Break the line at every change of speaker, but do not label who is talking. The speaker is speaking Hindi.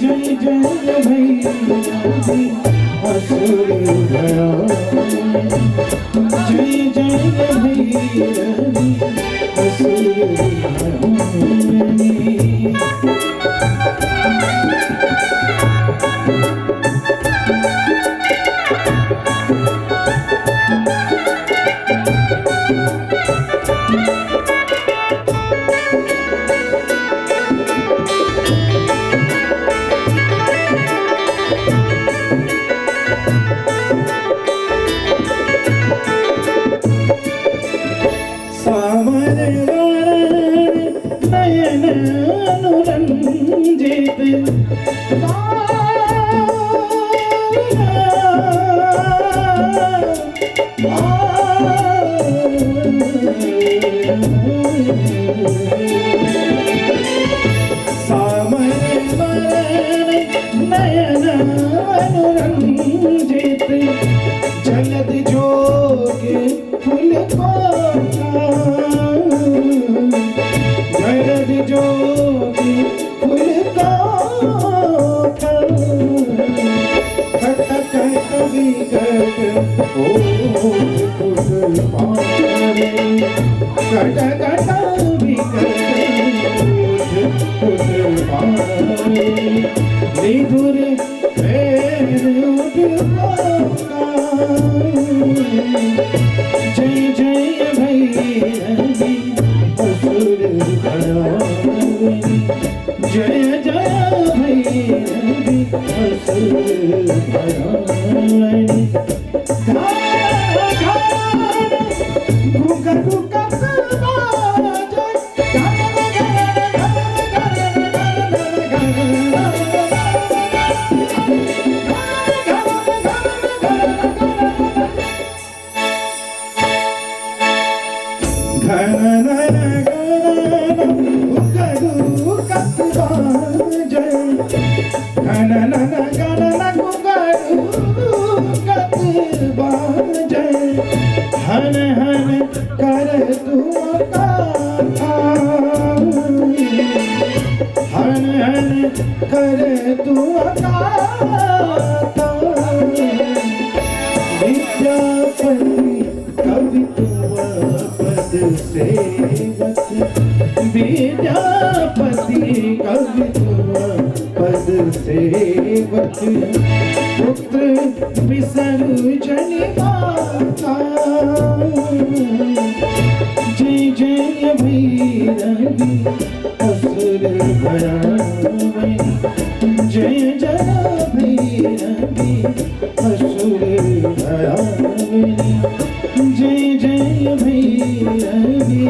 जय जय भैरवी असुर भयानक। जय जय भैरवी असुर भयानक। जलद जोग फूल जलद जोग फूल खट खट विकट ओठ फुट पारे। खट खट विकट ओठ फुट पारे। निधुर पैर उठ जय जय भैरवी असुर भयानक। जय जय भैरवी असुर भयानक। हन हन कर तू हन हन कर तू विद्यापति कवि तुम पद सेवक। विद्यापति कवि तुम पद सेवक। पुत्र विसर्जन माता। जय जय भैरवी असुर भयानक। जय जय भैरवी असुर भयानक। जय जय भैरवी